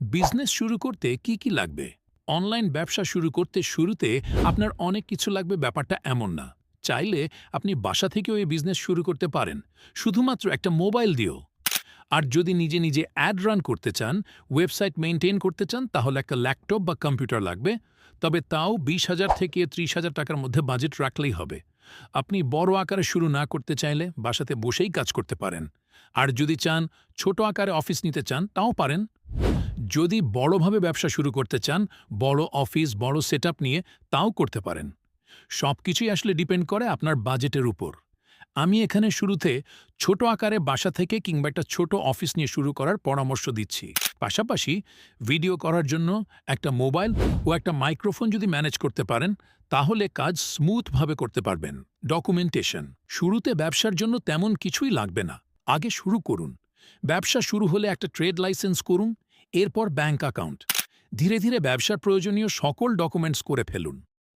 Business শুরু করতে কি কি লাগবে? অনলাইন ব্যবসা শুরু করতে শুরুতে আপনার অনেক কিছু লাগবে, ব্যাপারটা এমন না। চাইলে আপনি বাসা থেকেও এই বিজনেস শুরু করতে পারেন, শুধুমাত্র একটা মোবাইল দিয়েও। আর যদি নিজে নিজে অ্যাড রান করতে চান, ওয়েবসাইট মেইনটেইন করতে চান, তাহলে একটা ল্যাপটপ বা কম্পিউটার লাগবে। তবে তাও ২০,০০০ থেকে ৩০,০০০ টাকার মধ্যে বাজেট রাখলেই হবে। আপনি বড় আকারে শুরু না করতে চাইলে বাসাতে বসেই কাজ করতে পারেন। আর যদি চান ছোট আকারে অফিস নিতে চান, তাও পারেন। যদি বড়ভাবে ব্যবসা শুরু করতে চান, বড় অফিস, বড় সেটআপ নিয়ে, তাও করতে পারেন। সবকিছুই আসলে ডিপেন্ড করে আপনার বাজেটের উপর। আমি এখানে শুরুতে ছোট আকারে বাসা থেকে কিংবা একটা ছোট অফিস নিয়ে শুরু করার পরামর্শ দিচ্ছি। পাশাপাশি ভিডিও করার জন্য একটা মোবাইল ও একটা মাইক্রোফোন যদি ম্যানেজ করতে পারেন, তাহলে কাজ স্মুথভাবে করতে পারবেন। ডকুমেন্টেশন শুরুতে ব্যবসার জন্য তেমন কিছুই লাগবে না। আগে শুরু করুন। ব্যবসা শুরু হলে একটা ট্রেড লাইসেন্স করুন, এরপর ব্যাংক অ্যাকাউন্ট। ধীরে ধীরে ব্যবসার প্রয়োজনীয় সকল ডকুমেন্টস করে ফেলুন।